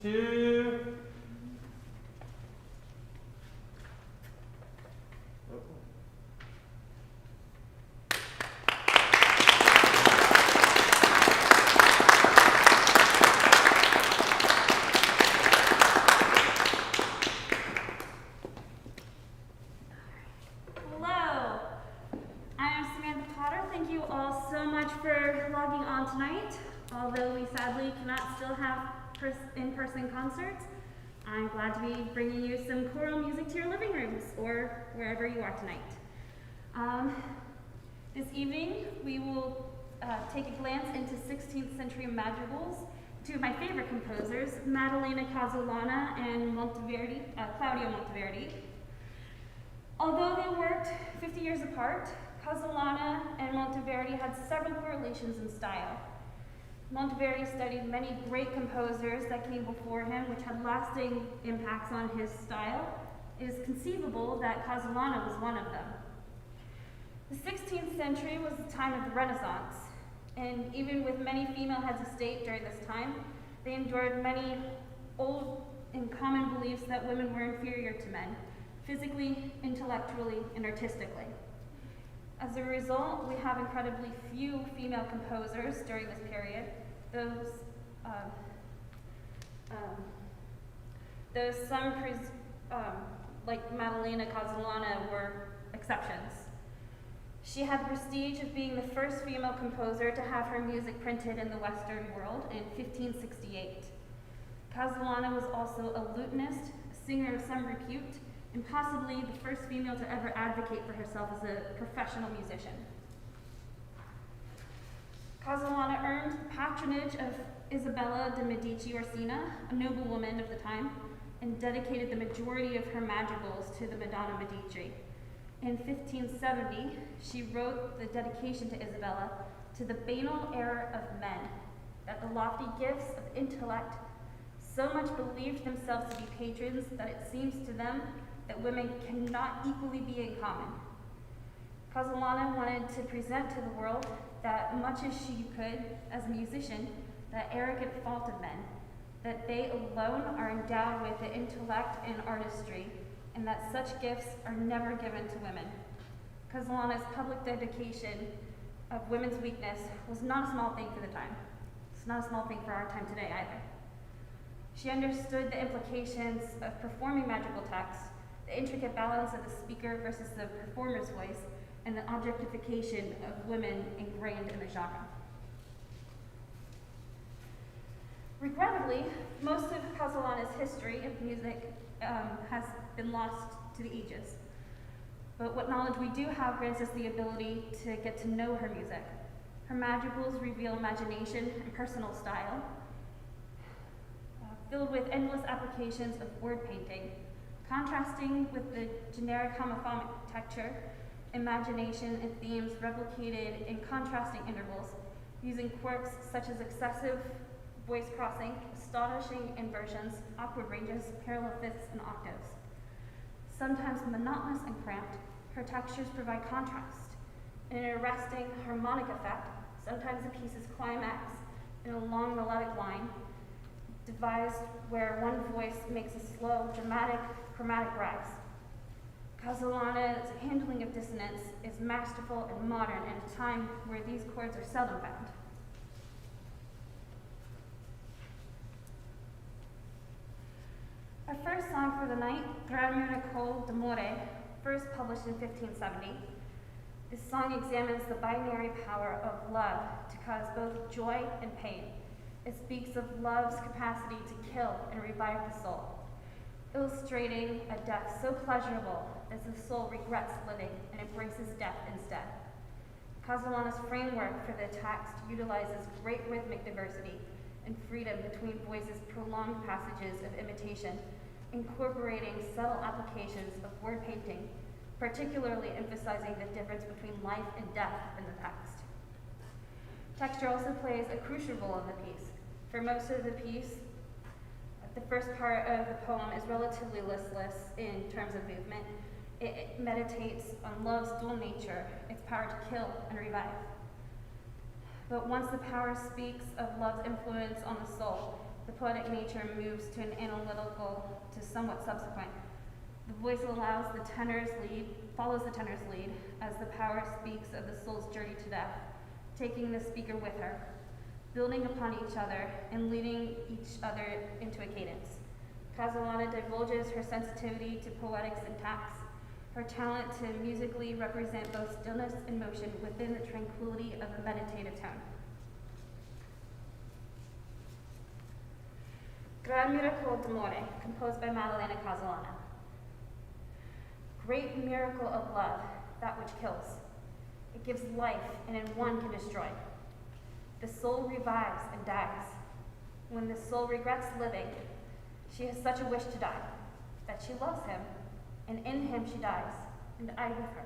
2. Hello, I'm Samantha Potter. Thank you all so much for logging on tonight. Although we sadly cannot still have in-person concerts, I'm glad to be bringing you some choral music to your living rooms or wherever you are tonight. This evening, we will take a glance into 16th century madrigals, two of my favorite composers, Maddalena Casulana and Claudio Monteverdi. Although they worked 50 years apart, Casulana and Monteverdi had several correlations in style. Monteverdi studied many great composers that came before him, which had lasting impacts on his style. It is conceivable that Casulana was one of them. The 16th century was the time of the Renaissance, and even with many female heads of state during this time, they endured many old and common beliefs that women were inferior to men, physically, intellectually, and artistically. As a result, we have incredibly few female composers during this period. Though some, like Maddalena Casulana, were exceptions. She had the prestige of being the first female composer to have her music printed in the Western world in 1568. Casulana was also a lutenist, a singer of some repute, and possibly the first female to ever advocate for herself as a professional musician. Casulana earned the patronage of Isabella de' Medici Orsina, a noblewoman of the time, and dedicated the majority of her madrigals to the Madonna Medici. In 1570, she wrote the dedication to Isabella to the banal error of men, that the lofty gifts of intellect so much believed themselves to be patrons that it seems to them that women cannot equally be in common. Casulana wanted to present to the world that much as she could as a musician, that arrogant fault of men, that they alone are endowed with the intellect and artistry, and that such gifts are never given to women. Casulana's public dedication of women's weakness was not a small thing for the time. It's not a small thing for our time today either. She understood the implications of performing madrigal texts, the intricate balance of the speaker versus the performer's voice, and the objectification of women ingrained in the genre. Regrettably, most of Casulana's history of music has been lost to the ages. But what knowledge we do have grants us the ability to get to know her music. Her madrigals reveal imagination and personal style, filled with endless applications of word painting, contrasting with the generic homophonic texture, imagination and themes replicated in contrasting intervals, using quirks such as excessive voice crossing, astonishing inversions, awkward ranges, parallel fifths, and octaves. Sometimes monotonous and cramped, her textures provide contrast in an arresting harmonic effect. Sometimes the piece's climax in a long melodic line, devised where one voice makes a slow, dramatic, chromatic rise. Casulana's handling of dissonance is masterful and modern in a time where these chords are seldom found. Our first song for the night, Gran Miracol d'Amore, first published in 1570. This song examines the binary power of love to cause both joy and pain. It speaks of love's capacity to kill and revive the soul, illustrating a death so pleasurable that the soul regrets living and embraces death instead. Casulana's framework for the text utilizes great rhythmic diversity and freedom between voices' prolonged passages of imitation, incorporating subtle applications of word painting, particularly emphasizing the difference between life and death in the text. Texture also plays a crucial role in the piece. For most of the piece, the first part of the poem is relatively listless in terms of movement. It meditates on love's dual nature, its power to kill and revive. But once the power speaks of love's influence on the soul, The poetic nature moves to an analytical to somewhat subsequent. The voice follows the tenor's lead, as the power speaks of the soul's journey to death, taking the speaker with her, building upon each other and leading each other into a cadence. Casulana divulges her sensitivity to poetic syntax, her talent to musically represent both stillness and motion within the tranquility of a meditative tone. Gran miracol d'amore, composed by Maddalena Casulana. Great miracle of love, that which kills. It gives life and in one can destroy. The soul revives and dies. When the soul regrets living, she has such a wish to die, that she loves him, and in him she dies, and I with her.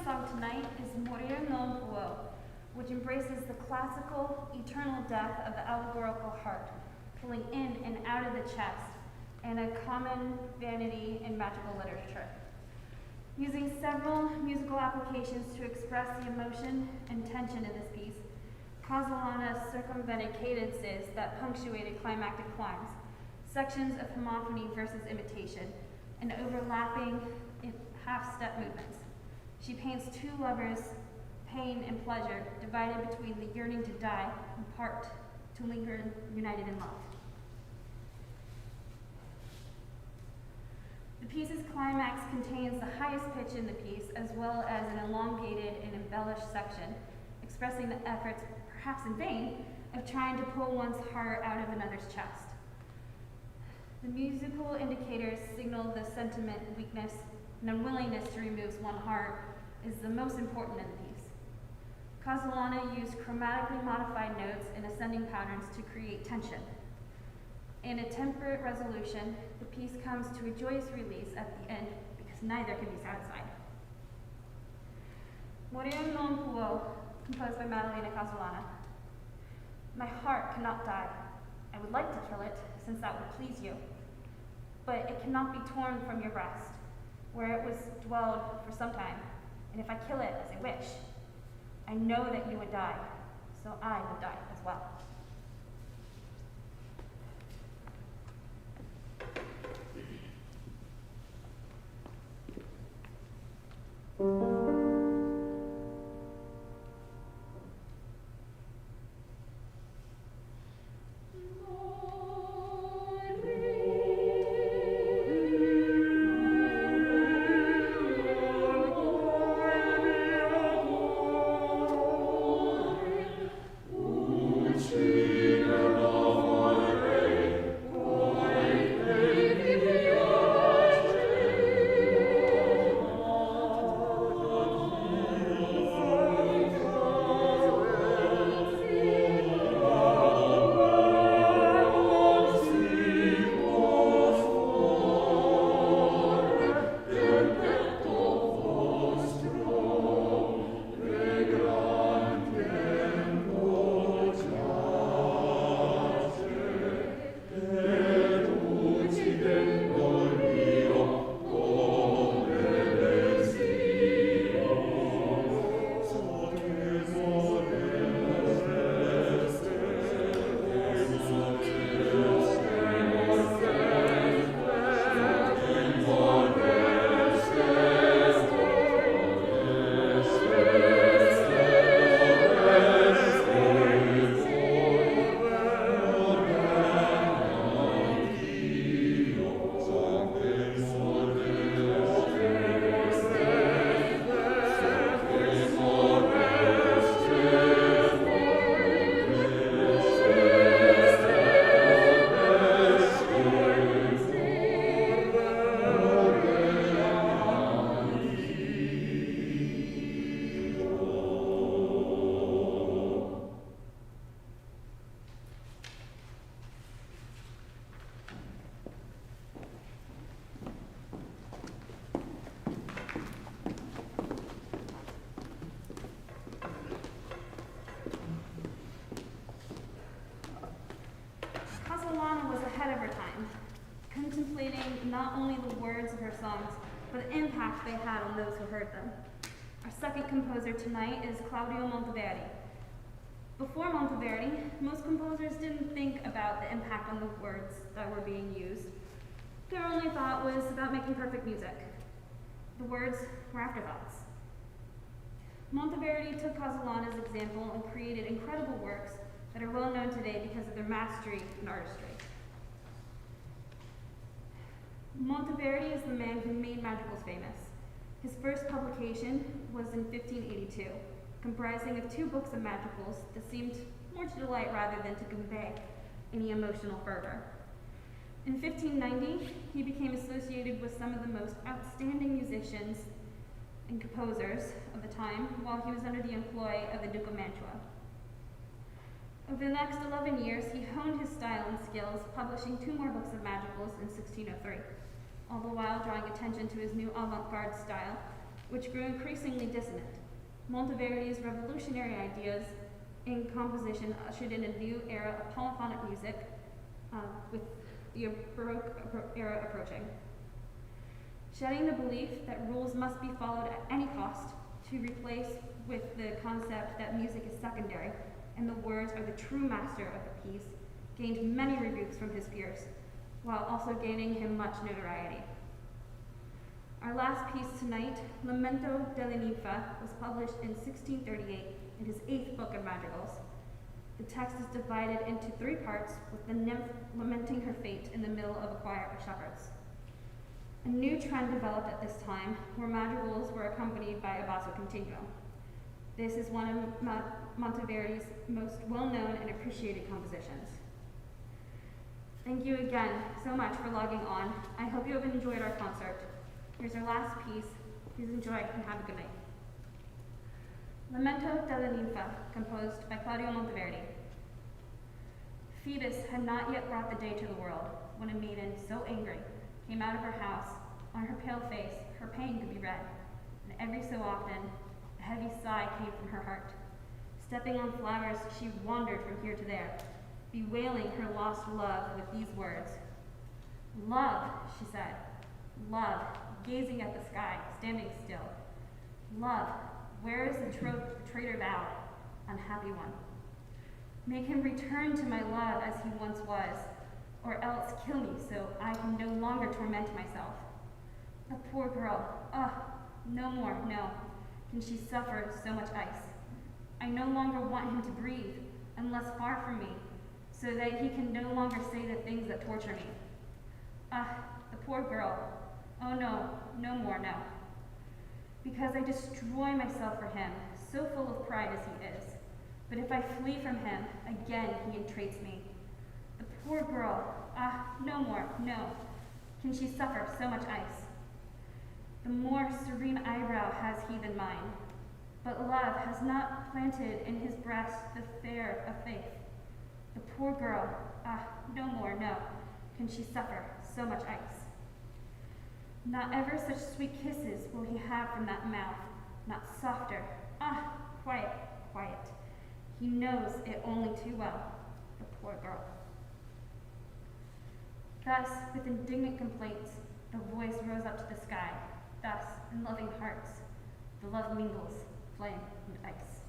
Song tonight is Morir, which embraces the classical, eternal death of the allegorical heart, pulling in and out of the chest, and a common vanity in magical literature. Using several musical applications to express the emotion and tension in this piece, Casulana circumvented cadences that punctuated climactic climbs, sections of homophony versus imitation, and overlapping half-step movements. She paints two lovers, pain and pleasure, divided between the yearning to die and part to linger united in love. The piece's climax contains the highest pitch in the piece, as well as an elongated and embellished section, expressing the efforts, perhaps in vain, of trying to pull one's heart out of another's chest. The musical indicators signal the sentiment, weakness, and unwillingness to remove one's heart is the most important in the piece. Casulana used chromatically modified notes and ascending patterns to create tension. In a temperate resolution, the piece comes to a joyous release at the end because neither can be satisfied. Morir non può, composed by Maddalena Casulana. My heart cannot die. I would like to kill it, since that would please you. But it cannot be torn from your breast, where it was dwelled for some time. and if I kill it as I wish, I know that you would die, so I would die as well. Casulana was ahead of her time, contemplating not only the words of her songs, but the impact they had on those who heard them. Our second composer tonight is Claudio Monteverdi. Before Monteverdi, most composers didn't think about the impact on the words that were being used. Their only thought was about making perfect music. The words were afterthoughts. Monteverdi took Casulana's example and created incredible works that are well known today because of their mastery and artistry. Monteverdi is the man who made madrigals famous. His first publication was in 1582, comprising of 2 books of madrigals that seemed more to delight rather than to convey any emotional fervor. In 1590, he became associated with some of the most outstanding musicians and composers of the time while he was under the employ of the Duke of Mantua. Over the next 11 years, he honed his style and skills, publishing 2 more books of madrigals in 1603, all the while drawing attention to his new avant-garde style, which grew increasingly dissonant. Monteverdi's revolutionary ideas in composition ushered in a new era of polyphonic music, with the Baroque era approaching. Shedding the belief that rules must be followed at any cost to replace with the concept that music is secondary and the words are the true master of the piece, gained many rebukes from his peers, while also gaining him much notoriety. Our last piece tonight, Lamento, della ninfa, was published in 1638 in his 8th book of madrigals. The text is divided into 3 parts, with the nymph lamenting her fate in the middle of a choir of shepherds. A new trend developed at this time, where madrigals were accompanied by a basso continuo. This is one of Monteverdi's most well-known and appreciated compositions. Thank you again so much for logging on. I hope you have enjoyed our concert. Here's our last piece. Please enjoy and have a good night. Lamento della ninfa, composed by Claudio Monteverdi. Phoebus had not yet brought the day to the world when a maiden so angry came out of her house. On her pale face, her pain could be read, and every so often, a heavy sigh came from her heart. Stepping on flowers, she wandered from here to there, bewailing her lost love with these words. Love, she said, love, gazing at the sky, standing still. Love, where is the traitor thou, unhappy one? Make him return to my love as he once was, or else kill me so I can no longer torment myself. The poor girl, no more, no, can she suffer so much ice. I no longer want him to breathe, unless far from me, so that he can no longer say the things that torture me. The poor girl, oh no, no more, no. Because I destroy myself for him, so full of pride as he is. But if I flee from him, again he entreats me. The poor girl, no more, no, can she suffer so much ice. The more serene eyebrow has he than mine, but love has not planted in his breast the fair of faith. The poor girl, no more, no, can she suffer so much ice. Not ever such sweet kisses will he have from that mouth, not softer, quiet, quiet. He knows it only too well, the poor girl. Thus, with indignant complaints, the voice rose up to the sky. Thus, in loving hearts, the love mingles, flame and ice.